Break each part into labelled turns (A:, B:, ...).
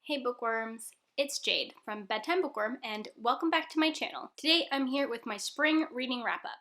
A: Hey bookworms, it's Jade from Bedtime Bookworm and welcome back to my channel. Today I'm here with my spring reading wrap-up.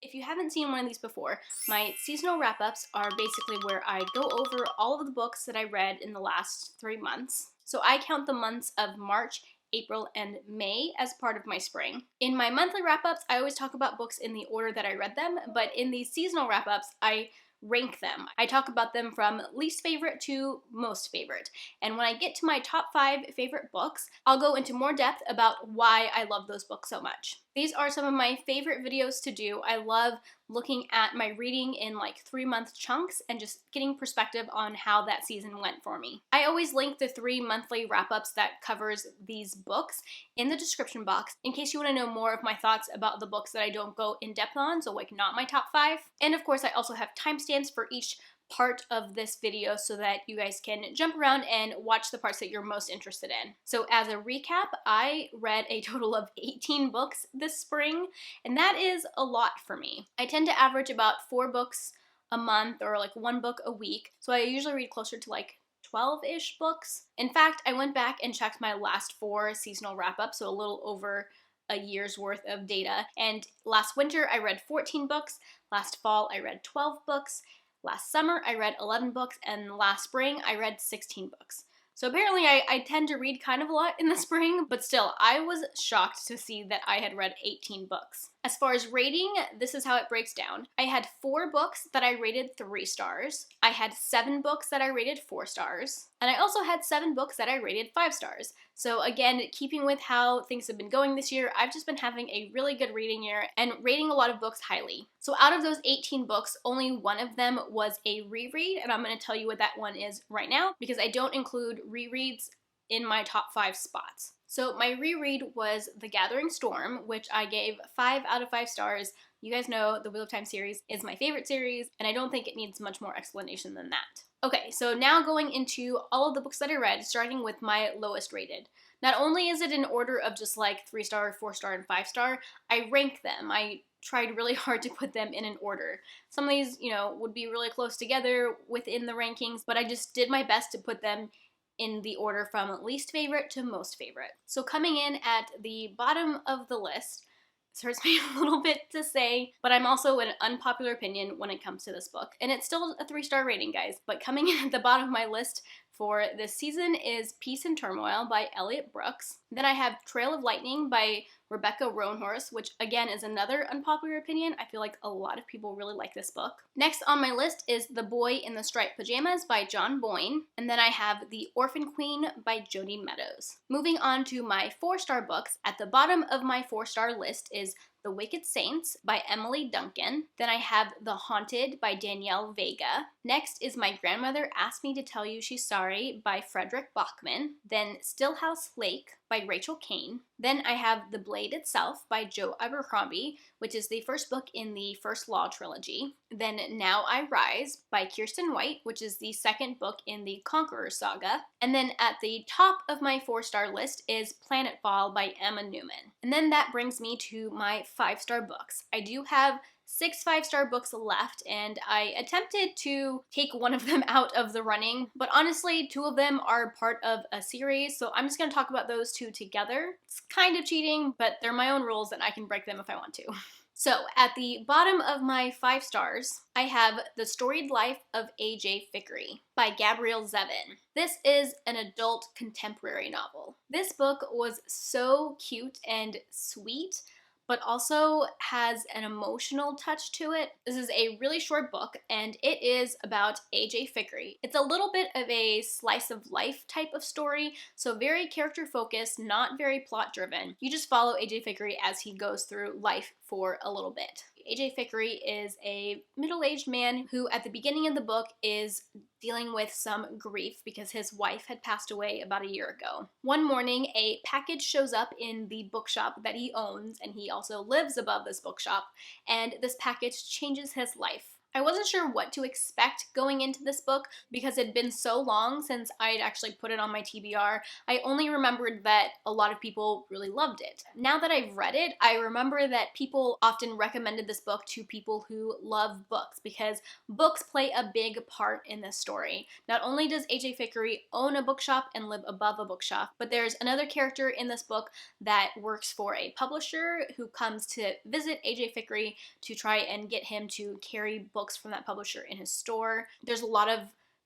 A: If you haven't seen one of these before, my seasonal wrap-ups are basically where I go over all of the books that I read in the last 3 months. So I count the months of March, April, and May as part of my spring. In my monthly wrap-ups, I always talk about books in the order that I read them, but in these seasonal wrap-ups, I rank them. I talk about them from least favorite to most favorite. And when I get to my top 5 favorite books, I'll go into more depth about why I love those books so much. These are some of my favorite videos to do. I love looking at my reading in like 3-month chunks and just getting perspective on how that season went for me. I always link the 3 monthly wrap-ups that covers these books in the description box in case you want to know more of my thoughts about the books that I don't go in depth on, so like not my top 5. And of course I also have timestamps for each part of this video so that you guys can jump around and watch the parts that you're most interested in. So as a recap, I read a total of 18 books this spring, and that is a lot for me. I tend to average about 4 books a month or like 1 book a week, so I usually read closer to like 12-ish books. In fact, I went back and checked my last 4 seasonal wrap-ups, so a little over a year's worth of data, and last winter I read 14 books, last fall I read 12 books, last summer, I read 11 books, and last spring, I read 16 books. So apparently I tend to read kind of a lot in the spring, but still, I was shocked to see that I had read 18 books. As far as rating, this is how it breaks down. I had 4 books that I rated 3 stars. I had 7 books that I rated 4 stars. And I also had 7 books that I rated 5 stars. So again, keeping with how things have been going this year, I've just been having a really good reading year and rating a lot of books highly. So out of those 18 books, only 1 of them was a reread, and I'm going to tell you what that one is right now because I don't include rereads in my top 5 spots. So my reread was The Gathering Storm, which I gave 5 out of 5 stars. You guys know the Wheel of Time series is my favorite series, and I don't think it needs much more explanation than that. Okay, so now going into all of the books that I read, starting with my lowest rated. Not only is it in order of just like 3-star, 4-star, and 5-star, I rank them. I tried really hard to put them in an order. Some of these, would be really close together within the rankings, but I just did my best to put them in the order from least favorite to most favorite. So coming in at the bottom of the list, this hurts me a little bit to say, but I'm also an unpopular opinion when it comes to this book. And it's still a 3-star rating, guys, but coming in at the bottom of my list for this season is Peace and Turmoil by Elliot Brooks. Then I have Trail of Lightning by Rebecca Roanhorse, which again is another unpopular opinion. I feel like a lot of people really like this book. Next on my list is The Boy in the Striped Pajamas by John Boyne. And then I have The Orphan Queen by Jodi Meadows. Moving on to my 4-star books, at the bottom of my 4-star list is The Wicked Saints by Emily Duncan. Then I have The Haunted by Danielle Vega. Next is My Grandmother Asked Me to Tell You She's Sorry by Frederick Bachman. Then Stillhouse Lake by Rachel Kane. Then I have The Blade Itself by Joe Abercrombie, which is the first book in the First Law trilogy. Then Now I Rise by Kirsten White, which is the second book in the Conqueror saga. And then at the top of my 4-star list is Planetfall by Emma Newman. And then that brings me to my 5-star books. I do have 6 5-star books left, and I attempted to take one of them out of the running, but honestly, 2 of them are part of a series, so I'm just going to talk about those 2 together. It's kind of cheating, but they're my own rules and I can break them if I want to. So at the bottom of my 5 stars, I have The Storied Life of A.J. Fikry by Gabrielle Zevin. This is an adult contemporary novel. This book was so cute and sweet, but also has an emotional touch to it. This is a really short book, and it is about A.J. Fikry. It's a little bit of a slice of life type of story, so very character focused, not very plot driven. You just follow A.J. Fikry as he goes through life for a little bit. A.J. Fikry is a middle-aged man who at the beginning of the book is dealing with some grief because his wife had passed away about a year ago. One morning, a package shows up in the bookshop that he owns, and he also lives above this bookshop, and this package changes his life I wasn't sure what to expect going into this book because it had been so long since I had actually put it on my TBR. I only remembered that a lot of people really loved it. Now that I've read it, I remember that people often recommended this book to people who love books because books play a big part in this story. Not only does AJ Fikry own a bookshop and live above a bookshop, but there's another character in this book that works for a publisher who comes to visit AJ Fikry to try and get him to carry books from that publisher in his store. There's a lot of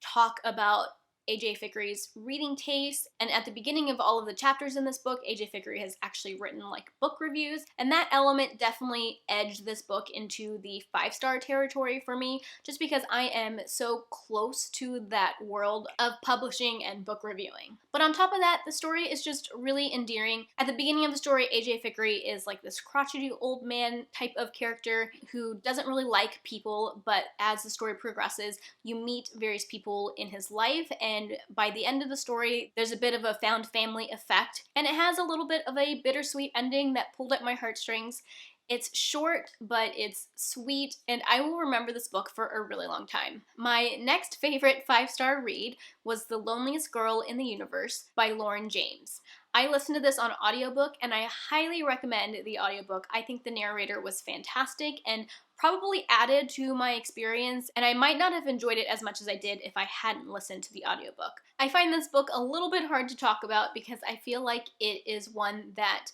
A: talk about AJ Fikry's reading taste, and at the beginning of all of the chapters in this book, AJ Fikry has actually written like book reviews, and that element definitely edged this book into the 5-star territory for me, just because I am so close to that world of publishing and book reviewing. But on top of that, the story is just really endearing. At the beginning of the story, AJ Fikry is like this crotchety old man type of character who doesn't really like people, but as the story progresses, you meet various people in his life, and by the end of the story, there's a bit of a found family effect, and it has a little bit of a bittersweet ending that pulled at my heartstrings. It's short, but it's sweet, and I will remember this book for a really long time. My next favorite 5-star read was The Loneliest Girl in the Universe by Lauren James. I listened to this on audiobook, and I highly recommend the audiobook. I think the narrator was fantastic and probably added to my experience, and I might not have enjoyed it as much as I did if I hadn't listened to the audiobook. I find this book a little bit hard to talk about because I feel like it is one that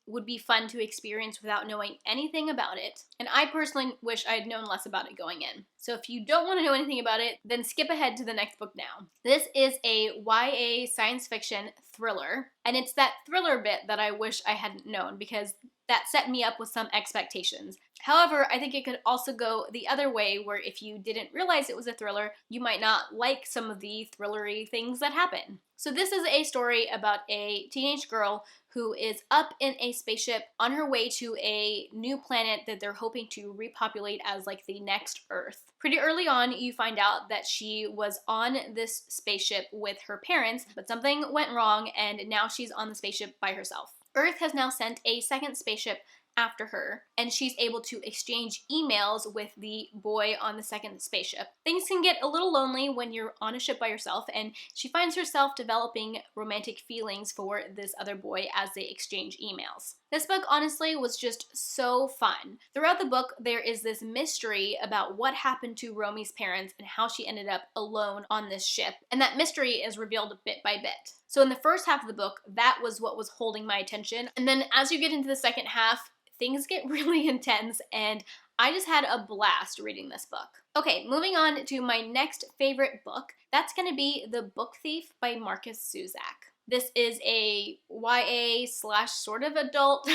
A: would be fun to experience without knowing anything about it, and I personally wish I had known less about it going in. So if you don't want to know anything about it, then skip ahead to the next book now. This is a YA science fiction thriller, and it's that thriller bit that I wish I hadn't known because that set me up with some expectations. However, I think it could also go the other way, where if you didn't realize it was a thriller, you might not like some of the thrillery things that happen. So this is a story about a teenage girl who is up in a spaceship on her way to a new planet that they're hoping to repopulate as like the next Earth. Pretty early on, you find out that she was on this spaceship with her parents, but something went wrong and now she's on the spaceship by herself. Earth has now sent a second spaceship after her, and she's able to exchange emails with the boy on the second spaceship. Things can get a little lonely when you're on a ship by yourself, and she finds herself developing romantic feelings for this other boy as they exchange emails. This book honestly was just so fun. Throughout the book, there is this mystery about what happened to Romy's parents and how she ended up alone on this ship, and that mystery is revealed bit by bit. So in the first half of the book, that was what was holding my attention, and then as you get into the second half, things get really intense, and I just had a blast reading this book. Okay, moving on to my next favorite book. That's going to be The Book Thief by Markus Zusak. This is a YA / sort of adult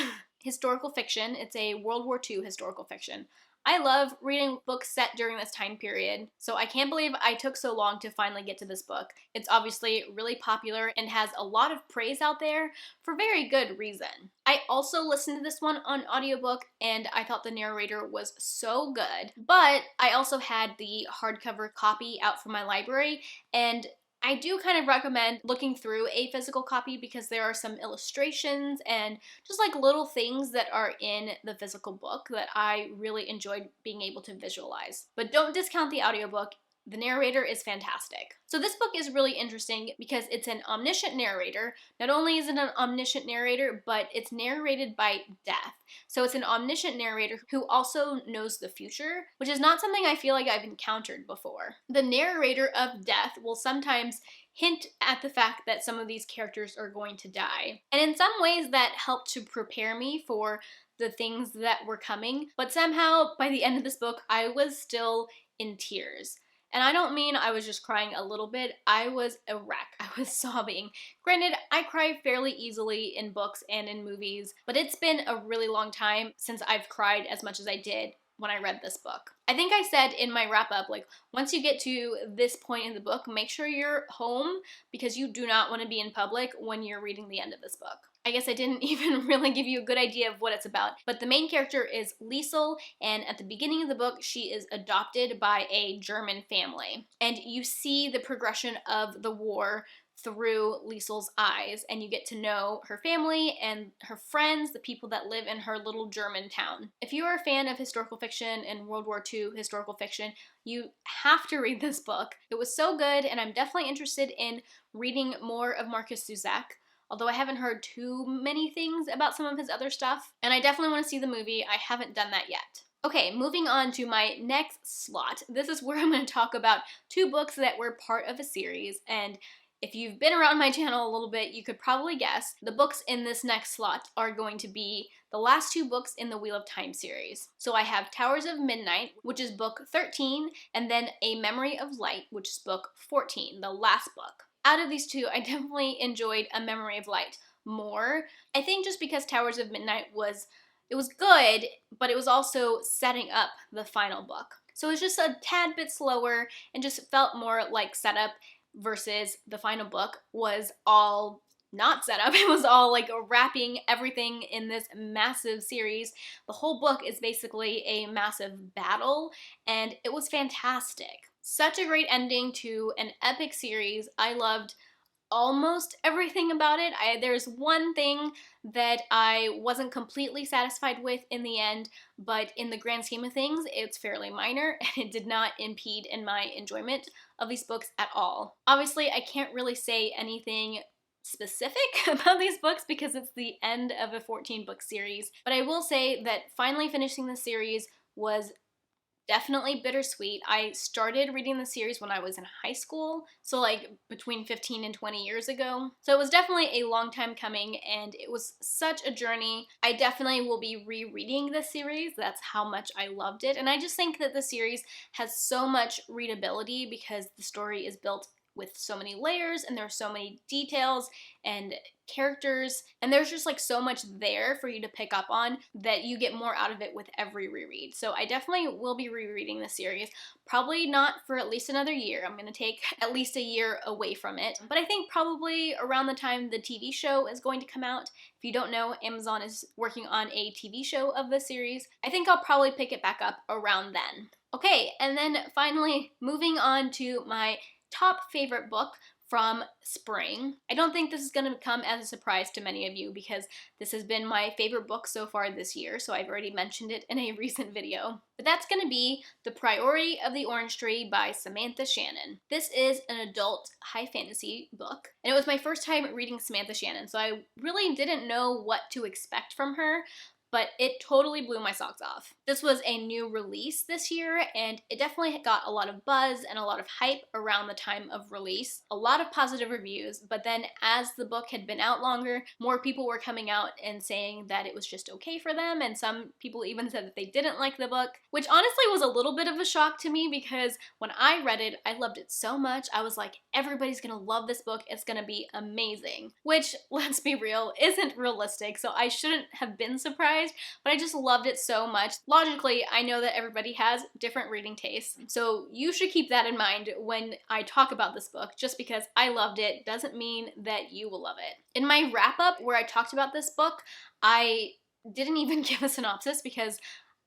A: historical fiction. It's a World War II historical fiction. I love reading books set during this time period, so I can't believe I took so long to finally get to this book. It's obviously really popular and has a lot of praise out there for very good reason. I also listened to this one on audiobook and I thought the narrator was so good, but I also had the hardcover copy out from my library, and I do kind of recommend looking through a physical copy because there are some illustrations and just like little things that are in the physical book that I really enjoyed being able to visualize. But don't discount the audiobook. The narrator is fantastic. So this book is really interesting because it's an omniscient narrator. Not only is it an omniscient narrator, but it's narrated by death. So it's an omniscient narrator who also knows the future, which is not something I feel like I've encountered before. The narrator of death will sometimes hint at the fact that some of these characters are going to die. And in some ways that helped to prepare me for the things that were coming, but somehow by the end of this book, I was still in tears. And I don't mean I was just crying a little bit, I was a wreck. I was sobbing. Granted, I cry fairly easily in books and in movies, but it's been a really long time since I've cried as much as I did when I read this book. I think I said in my wrap up, like, once you get to this point in the book, make sure you're home because you do not want to be in public when you're reading the end of this book. I guess I didn't even really give you a good idea of what it's about, but the main character is Liesel, and at the beginning of the book, she is adopted by a German family. And you see the progression of the war through Liesel's eyes, and you get to know her family and her friends, the people that live in her little German town. If you are a fan of historical fiction and World War II historical fiction, you have to read this book. It was so good, and I'm definitely interested in reading more of Markus Zusak, although I haven't heard too many things about some of his other stuff, and I definitely want to see the movie. I haven't done that yet. Okay, moving on to my next slot. This is where I'm going to talk about 2 books that were part of a series, and if you've been around my channel a little bit, you could probably guess the books in this next slot are going to be the last 2 books in the Wheel of Time series. So I have Towers of Midnight, which is book 13, and then A Memory of Light, which is book 14, the last book. Out of these 2, I definitely enjoyed A Memory of Light more. I think just because Towers of Midnight was good, but it was also setting up the final book. So it was just a tad bit slower and just felt more like setup, versus the final book was all not set up. It was all like wrapping everything in this massive series. The whole book is basically a massive battle, and it was fantastic. Such a great ending to an epic series. I loved almost everything about it. There's one thing that I wasn't completely satisfied with in the end, but in the grand scheme of things, it's fairly minor, and it did not impede in my enjoyment of these books at all. Obviously, I can't really say anything specific about these books because it's the end of a 14-book series, but I will say that finally finishing the series was definitely bittersweet. I started reading the series when I was in high school, so like between 15 and 20 years ago. So it was definitely a long time coming, and it was such a journey. I definitely will be rereading this series. That's how much I loved it. And I just think that the series has so much readability because the story is built with so many layers, and there are so many details and characters, and there's just like so much there for you to pick up on that you get more out of it with every reread. So I definitely will be rereading the series, probably not for at least another year. I'm gonna take at least a year away from it, but I think probably around the time the TV show is going to come out. If you don't know, Amazon is working on a TV show of the series. I think I'll probably pick it back up around then. Okay, and then finally moving on to my top favorite book from spring. I don't think this is going to come as a surprise to many of you because this has been my favorite book so far this year, so I've already mentioned it in a recent video. But that's going to be The Priory of the Orange Tree by Samantha Shannon. This is an adult high fantasy book, and it was my first time reading Samantha Shannon, so I really didn't know what to expect from her, but it totally blew my socks off. This was a new release this year, and it definitely got a lot of buzz and a lot of hype around the time of release. A lot of positive reviews, but then as the book had been out longer, more people were coming out and saying that it was just okay for them, and some people even said that they didn't like the book, which honestly was a little bit of a shock to me because when I read it, I loved it so much. I was like, everybody's gonna love this book, it's gonna be amazing. Which, let's be real, isn't realistic, so I shouldn't have been surprised, but I just loved it so much. Logically, I know that everybody has different reading tastes, so you should keep that in mind when I talk about this book. Just because I loved it doesn't mean that you will love it. In my wrap-up where I talked about this book, I didn't even give a synopsis because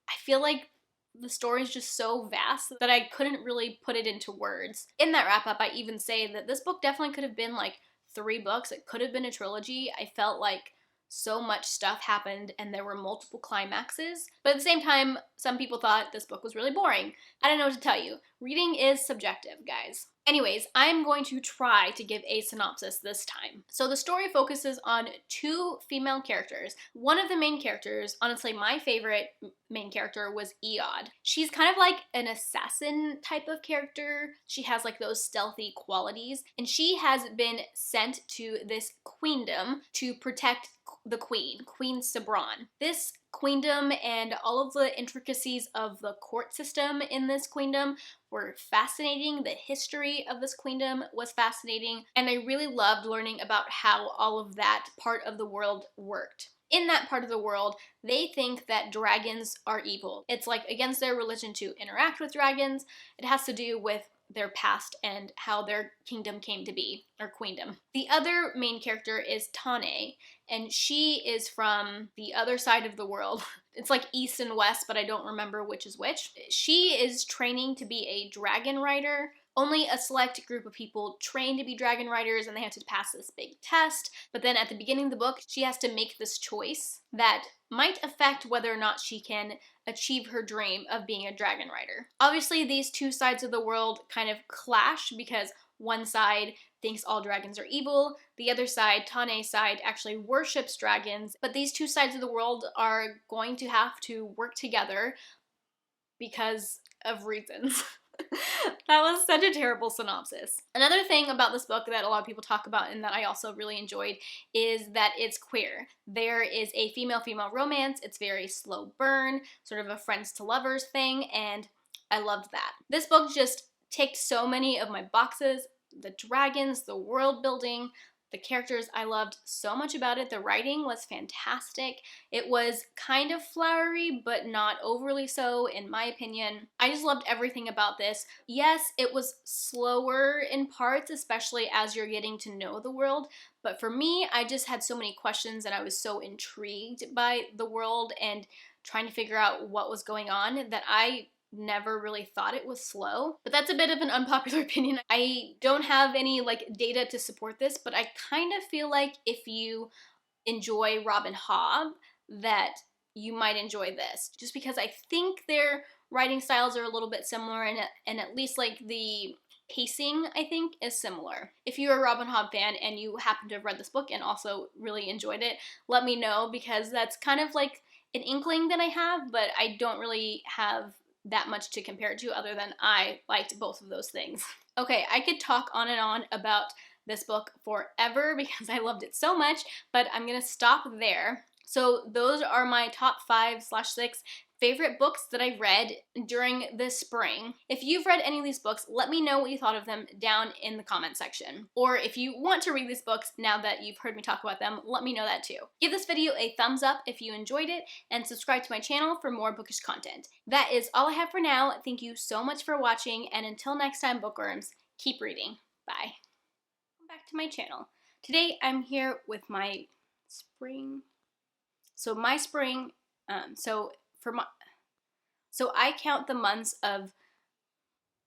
A: I feel like the story is just so vast that I couldn't really put it into words. In that wrap-up, I even say that this book definitely could have been like 3 books. It could have been a trilogy. I felt like so much stuff happened and there were multiple climaxes, but at the same time, some people thought this book was really boring. I don't know what to tell you. Reading is subjective, guys. Anyways, I'm going to try to give a synopsis this time. So the story focuses on 2 female characters. One of the main characters, honestly my favorite main character, was Eod. She's kind of like an assassin type of character. She has like those stealthy qualities, and she has been sent to this queendom to protect the queen, Queen Sabran. This queendom and all of the intricacies of the court system in this queendom were fascinating. The history of this queendom was fascinating, and I really loved learning about how all of that part of the world worked. In that part of the world, they think that dragons are evil. It's like against their religion to interact with dragons. It has to do with their past and how their kingdom came to be, or queendom. The other main character is Tane, and she is from the other side of the world. It's like east and west, but I don't remember which is which. She is training to be a dragon rider only a select group of people train to be dragon riders, and they have to pass this big test. But then at the beginning of the book, she has to make this choice that might affect whether or not she can achieve her dream of being a dragon rider. Obviously, these two sides of the world kind of clash because one side thinks all dragons are evil, the other side, Tane's side, actually worships dragons, but these two sides of the world are going to have to work together because of reasons. That was such a terrible synopsis. Another thing about this book that a lot of people talk about and that I also really enjoyed is that it's queer. There is a female-female romance. It's very slow burn, sort of a friends to lovers thing, and I loved that. This book just ticked so many of my boxes. The dragons, the world building, the characters, I loved so much about it. The writing was fantastic. It was kind of flowery, but not overly so, in my opinion. I just loved everything about this. Yes, it was slower in parts, especially as you're getting to know the world, but for me, I just had so many questions and I was so intrigued by the world and trying to figure out what was going on that I never really thought it was slow. But that's a bit of an unpopular opinion. I don't have any data to support this, but I kind of feel like if you enjoy Robin Hobb that you might enjoy this, just because I think their writing styles are a little bit similar, and at least the pacing, I think, is similar. If you're a Robin Hobb fan and you happen to have read this book and also really enjoyed it, let me know, because that's kind of like an inkling that I have, but I don't really have that much to compare it to other than I liked both of those things. Okay, I could talk on and on about this book forever because I loved it so much, but I'm gonna stop there. So those are my top 5/6 favorite books that I read during this spring. If you've read any of these books, let me know what you thought of them down in the comment section. Or if you want to read these books now that you've heard me talk about them, let me know that too. Give this video a thumbs up if you enjoyed it, and subscribe to my channel for more bookish content. That is all I have for now. Thank you so much for watching, and until next time, bookworms, keep reading. Bye. Back to my channel. Today I'm here with my spring. So my spring, so I count the months of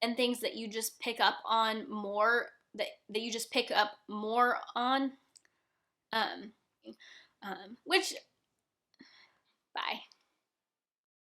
A: and things that you just pick up on more, that you just pick up more on, which